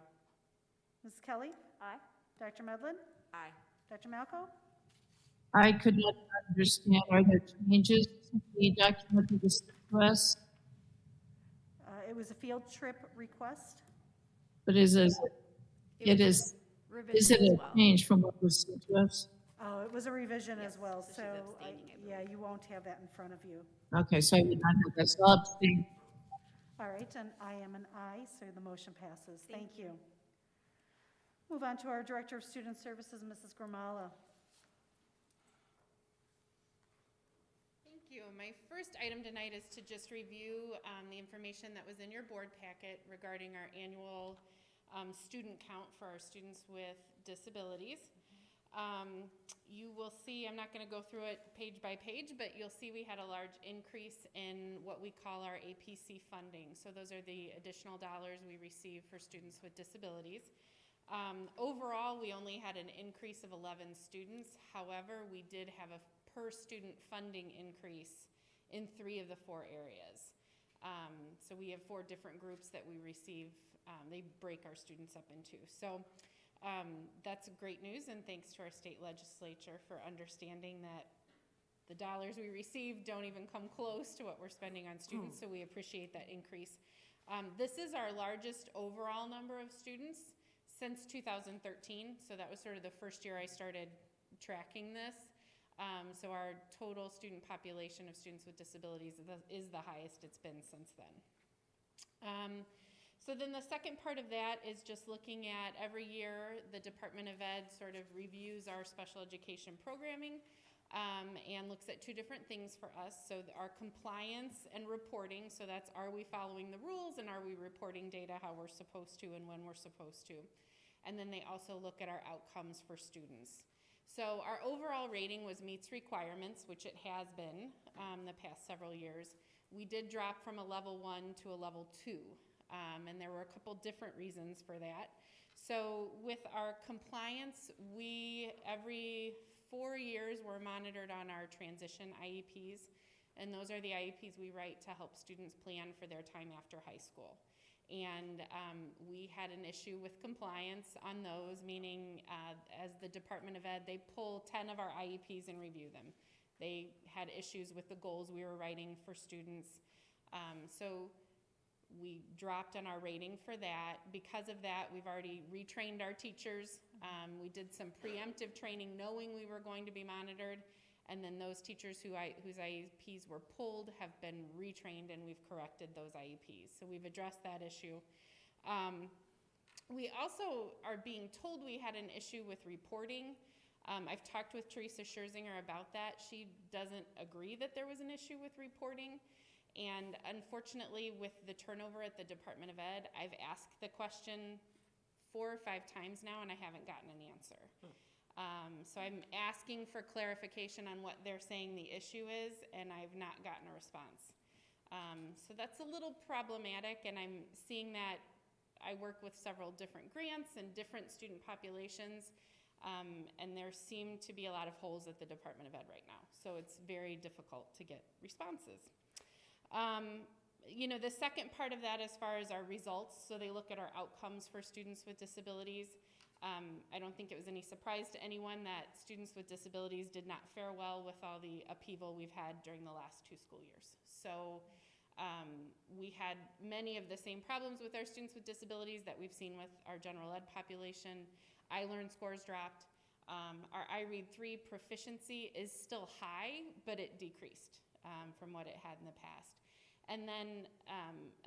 Speaker 1: Mrs. Kelly?
Speaker 3: Aye.
Speaker 1: Dr. Medlin?
Speaker 3: Aye.
Speaker 1: Dr. Malco?
Speaker 4: I could not understand, are there changes to the document that was sent to us?
Speaker 1: It was a field trip request.
Speaker 4: But is it
Speaker 9: was revision as
Speaker 4: a
Speaker 9: well.
Speaker 4: change from what was sent to us?
Speaker 1: Oh, it was a revision as
Speaker 9: Yes,
Speaker 1: well,
Speaker 9: so she's
Speaker 1: so,
Speaker 9: abstaining, I
Speaker 1: yeah,
Speaker 9: believe.
Speaker 1: you won't have that in front of you.
Speaker 4: Okay, so I would not have that, so I'll abstain.
Speaker 1: All right, and I am an aye, so the motion passes. Thank
Speaker 9: Thank you.
Speaker 1: you. Move on to our Director of Student Services, Mrs. Gramala.
Speaker 7: Thank you. My first item tonight is to just review the information that was in your board packet regarding our annual student count for our students with disabilities. You will see, I'm not going to go through it page by page, but you'll see we had a large increase in what we call our APC funding. So those are the additional dollars we receive for students with disabilities. Overall, we only had an increase of 11 students. However, we did have a per student funding increase in 3 of the 4 areas. So we have 4 different groups that we receive. They break our students up into. So that's great news, and thanks to our state legislature for understanding that the dollars we receive don't even come close to what we're spending on students, so we appreciate that increase. This is our largest overall number of students since 2013, so that was sort of the first year I started tracking this. So our total student population of students with disabilities is the highest it's been since then. So then the second part of that is just looking at every year the Department of Ed sort of reviews our special education programming and looks at 2 different things for us. So our compliance and reporting, so that's are we following the rules and are we reporting data how we're supposed to and when we're supposed to. And then they also look at our outcomes for students. So our overall rating was meets requirements, which it has been the past several years. We did drop from a level 1 to a level 2. And there were a couple different reasons for that. So with our compliance, we, every 4 years, we're monitored on our transition IEPs. And those are the IEPs we write to help students plan for their time after high school. And we had an issue with compliance on those, meaning as the Department of Ed, they pull 10 of our IEPs and review them. They had issues with the goals we were writing for students. So we dropped on our rating for that. Because of that, we've already retrained our teachers. We did some preemptive training knowing we were going to be monitored. And then those teachers whose IEPs were pulled have been retrained, and we've corrected those IEPs. So we've addressed that issue. We also are being told we had an issue with reporting. I've talked with Teresa Scherzinger about that. She doesn't agree that there was an issue with reporting. And unfortunately, with the turnover at the Department of Ed, I've asked the question 4 or 5 times now, and I haven't gotten an answer. So I'm asking for clarification on what they're saying the issue is, and I've not gotten a response. So that's a little problematic, and I'm seeing that I work with several different grants and different student populations, and there seem to be a lot of holes at the Department of Ed right now. So it's very difficult to get responses. You know, the second part of that as far as our results, so they look at our outcomes for students with disabilities. I don't think it was any surprise to anyone that students with disabilities did not fare well with all the upheaval we've had during the last 2 school years. So we had many of the same problems with our students with disabilities that we've seen with our general ed population. I-Learn scores dropped. Our iRead 3 proficiency is still high, but it decreased from what it had in the past. And then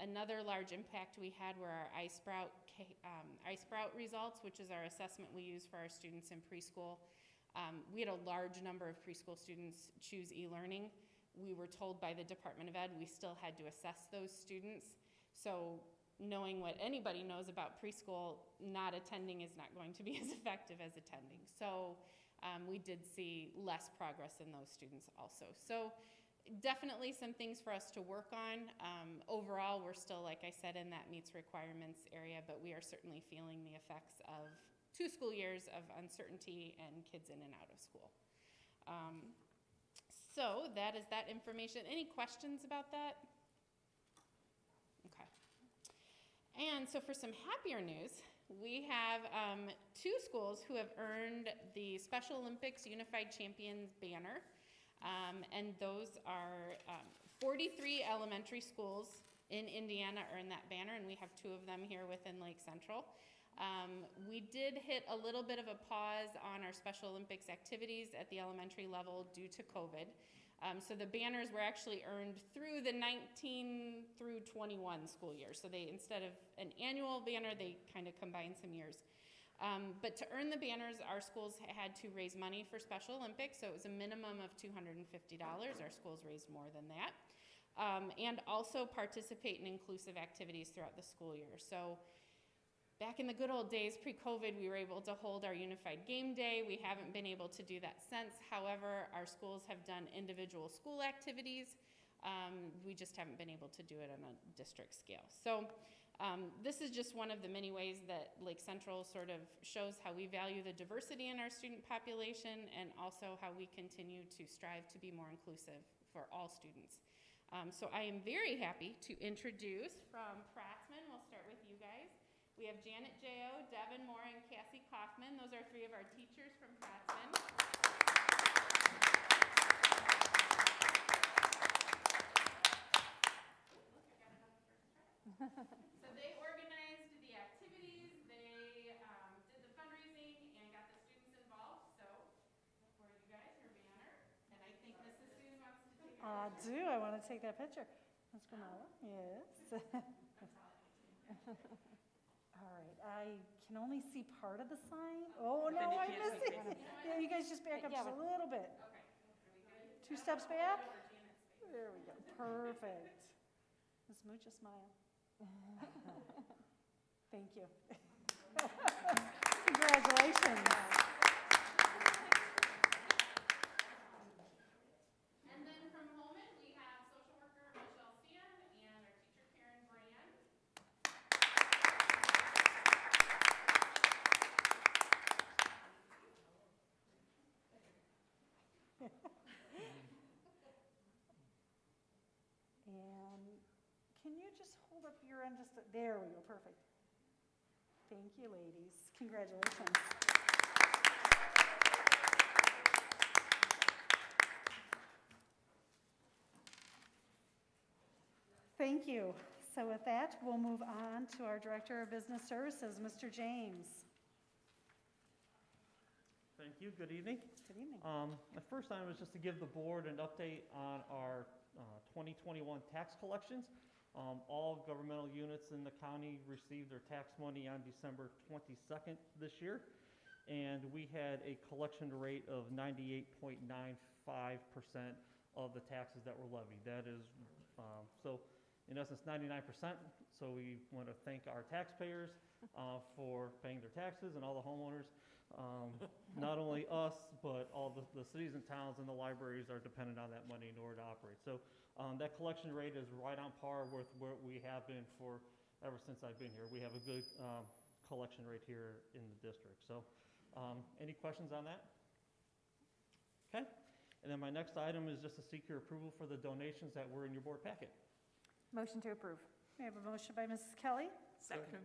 Speaker 7: another large impact we had were our iSprout results, which is our assessment we use for our students in preschool. We had a large number of preschool students choose e-learning. We were told by the Department of Ed we still had to assess those students. So knowing what anybody knows about preschool, not attending is not going to be as effective as attending. So we did see less progress in those students also. So definitely some things for us to work on. Overall, we're still, like I said, in that meets requirements area, but we are certainly feeling the effects of 2 school years of uncertainty and kids in and out of school. So that is that information. Any questions about that? Okay. And so for some happier news, we have 2 schools who have earned the Special Olympics Unified Champions banner. And those are 43 elementary schools in Indiana earn that banner, and we have 2 of them here within Lake Central. We did hit a little bit of a pause on our Special Olympics activities at the elementary level due to COVID. So the banners were actually earned through the 19 through 21 school year. So they, instead of an annual banner, they kind of combined some years. But to earn the banners, our schools had to raise money for Special Olympics, so it was a minimum of $250. Our schools raised more than that. And also participate in inclusive activities throughout the school year. So back in the good old days, pre-COVID, we were able to hold our unified game day. We haven't been able to do that since. However, our schools have done individual school activities. We just haven't been able to do it on a district scale. So this is just one of the many ways that Lake Central sort of shows how we value the diversity in our student population and also how we continue to strive to be more inclusive for all students. So I am very happy to introduce from Pratsman, we'll start with you guys. We have Janet J.O., Devin Moore, and Cassie Kaufman. Those are three of our teachers from Pratsman. So they organized the activities, they did the fundraising, and got the students involved. So for you guys, your banner, and I think Mrs. Sue wants to take
Speaker 1: I do. I want to take that picture. Ms. Granada? Yes. All right. I can only see part of the sign. Oh, no, I'm missing. Yeah, you guys just back up just a little bit.
Speaker 7: Okay.
Speaker 1: 2 steps back. There we go. Perfect. Ms. Mucha, smile. Thank you. Congratulations.
Speaker 7: And then from Holman, we have social worker Michelle Stan and our teacher Karen Brand.
Speaker 1: And can you just hold up your end just, there we go, perfect. Thank you, ladies. Congratulations. Thank you. So with that, we'll move on to our Director of Business Services, Mr. James.
Speaker 10: Thank you. Good evening.
Speaker 1: Good evening.
Speaker 10: My first item is just to give the board an update on our 2021 tax collections. All governmental units in the county received their tax money on December 22nd this year, and we had a collection rate of 98.95% of the taxes that were levied. That is, so in essence, 99%. So we want to thank our taxpayers for paying their taxes and all the homeowners. Not only us, but all the cities and towns and the libraries are dependent on that money in order to operate. So that collection rate is right on par with where we have been for ever since I've been here. We have a good collection rate here in the district. So any questions on that? Okay. And then my next item is just to seek your approval for the donations that were in your board packet.
Speaker 3: Motion to approve.
Speaker 1: We have a motion by Mrs. Kelly,
Speaker 3: Second.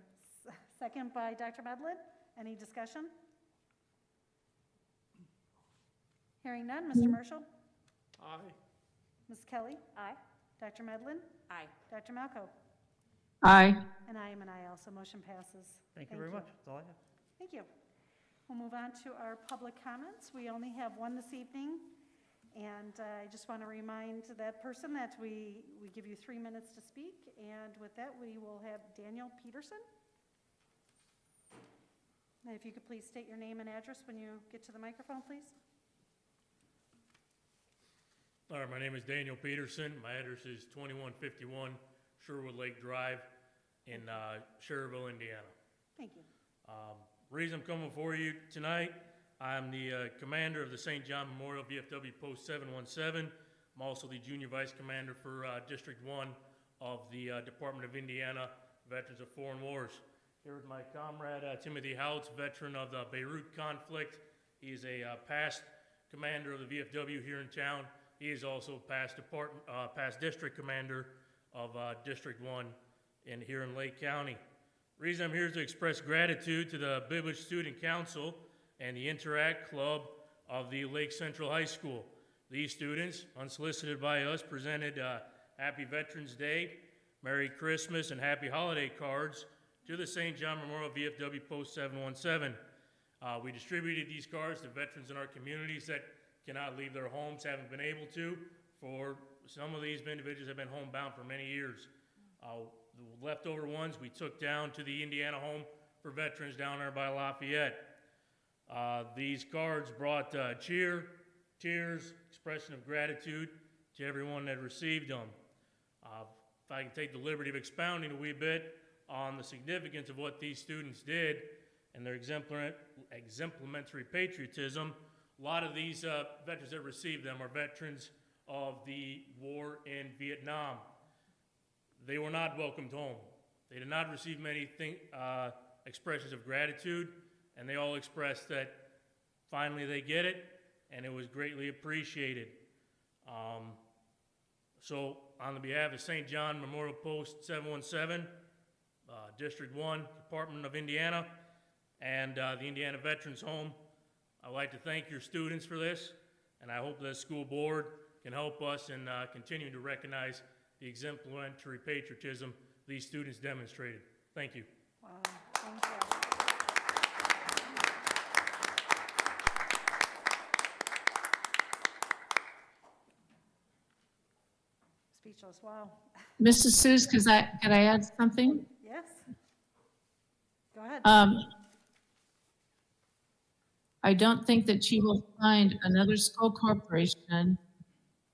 Speaker 1: second by Dr. Medlin. Any discussion? Hearing none. Mr. Marshall?
Speaker 2: Aye.
Speaker 1: Ms. Kelly?
Speaker 3: Aye.
Speaker 1: Dr. Medlin?
Speaker 3: Aye.
Speaker 1: Dr. Malko?
Speaker 4: Aye.
Speaker 1: And I am an aye also. Motion passes.
Speaker 10: Thank you very much. That's all I have.
Speaker 1: Thank you. We'll move on to our public comments. We only have one this evening, and I just want to remind that person that we give you 3 minutes to speak, and with that, we will have Daniel Peterson. And if you could please state your name and address when you get to the microphone, please.
Speaker 11: All right, my name is Daniel Peterson. My address is 2151 Sherwood Lake Drive in Schererville, Indiana.
Speaker 1: Thank you.
Speaker 11: Reason I'm coming for you tonight, I'm the commander of the St. John Memorial VFW Post 717. I'm also the junior vice commander for District 1 of the Department of Indiana Veterans of Foreign Wars. Here with my comrade Timothy Houts, veteran of the Beirut conflict. He is a past commander of the VFW here in town. He is also past district commander of District 1 here in Lake County. The reason I'm here is to express gratitude to the Bibbage Student Council and the Interact Club of the Lake Central High School. These students, unsolicited by us, presented Happy Veterans Day, Merry Christmas, and Happy Holiday cards to the St. John Memorial VFW Post 717. We distributed these cards to veterans in our communities that cannot leave their homes, haven't been able to. For some of these individuals have been homebound for many years. The leftover ones we took down to the Indiana Home for Veterans down there by Lafayette. These cards brought cheer, tears, expression of gratitude to everyone that received them. If I can take the liberty of expounding a wee bit, on the significance of what these students did and their exemplary patriotism. A lot of these veterans that received them are veterans of the war in Vietnam. They were not welcomed home. They did not receive many expressions of gratitude, and they all expressed that finally they get it, and it was greatly appreciated. So on the behalf of St. John Memorial Post 717, District 1, Department of Indiana, and the Indiana Veterans Home, I'd like to thank your students for this, and I hope the school board can help us in continuing to recognize the exemplary patriotism these students demonstrated. Thank you.
Speaker 1: Wow, thank you. Speechless, wow.
Speaker 4: Mrs. Seuss, could I add something?
Speaker 1: Yes? Go ahead.
Speaker 4: I don't think that she will find another school corporation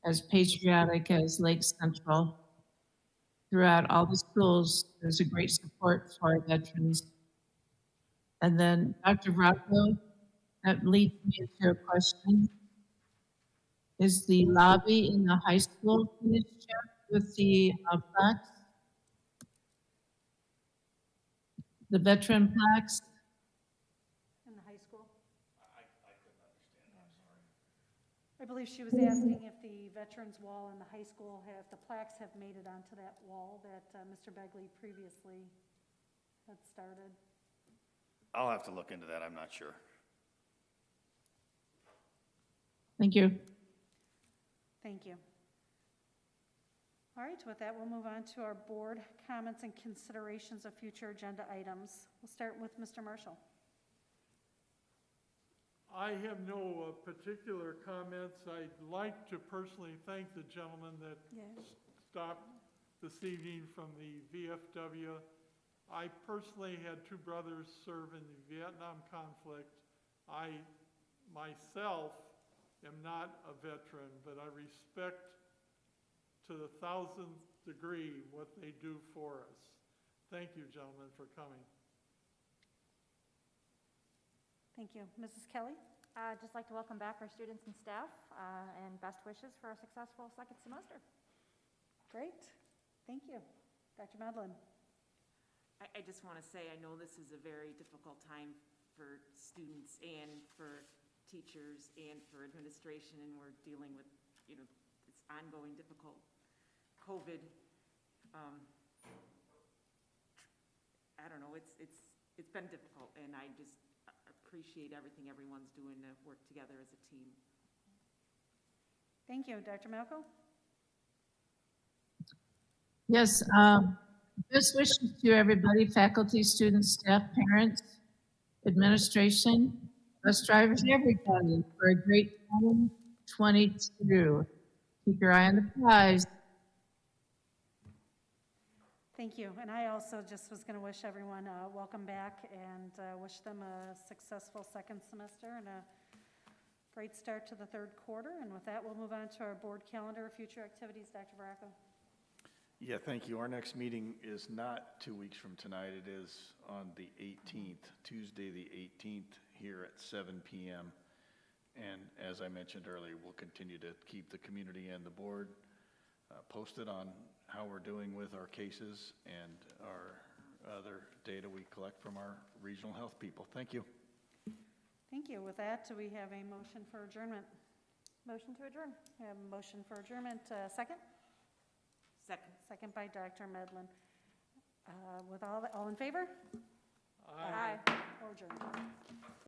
Speaker 4: as patriotic as Lake Central. Throughout all the schools, there's a great support for our veterans. And then Dr. Rocco, that leads me into a question. Is the lobby in the high school finished yet with the plaques? The veteran plaques?
Speaker 1: In the high school? I couldn't understand, I'm sorry. I believe she was asking if the veterans wall in the high school, if the plaques have made it onto that wall that Mr. Begley previously had started.
Speaker 5: I'll have to look into that, I'm not sure.
Speaker 4: Thank you.
Speaker 1: Thank you. All right, with that, we'll move on to our board comments and considerations of future agenda items. We'll start with Mr. Marshall.
Speaker 2: I have no particular comments. I'd like to personally thank the gentleman that stopped this evening from the VFW. I personally had two brothers serve in the Vietnam conflict. I myself am not a veteran, but I respect to the 1000th degree what they do for us. Thank you, gentlemen, for coming.
Speaker 1: Thank you. Mrs. Kelly?
Speaker 3: I'd just like to welcome back our students and staff and best wishes for a successful second semester.
Speaker 1: Great. Thank you. Dr. Medlin?
Speaker 12: I just want to say, I know this is a very difficult time for students and for teachers and for administration, and we're dealing with, this ongoing difficult COVID. I don't know, it's been difficult, and I just appreciate everything everyone's doing to work together as a team.
Speaker 1: Thank you. Dr. Malco?
Speaker 4: Yes, best wishes to everybody, faculty, students, staff, parents, administration, bus drivers, everybody, for a great 2022. Keep your eye on the prize.
Speaker 1: Thank you. And I also just was going to wish everyone welcome back and wish them a successful second semester and a great start to the third quarter. And with that, we'll move on to our board calendar, future activities. Dr. Baracco.
Speaker 5: Yeah, thank you. Our next meeting is not 2 weeks from tonight. It is on the 18th, Tuesday the 18th, here at 7 p.m. And as I mentioned earlier, we'll continue to keep the community and the board posted on how we're doing with our cases and our other data we collect from our regional health people. Thank you.
Speaker 1: Thank you. With that, do we have a motion for adjournment?
Speaker 3: Motion to adjourn.
Speaker 1: We have a motion for adjournment. Second?
Speaker 12: Second.
Speaker 1: Second by Dr. Medlin. With all in favor?
Speaker 2: Aye.
Speaker 1: Or adjourned.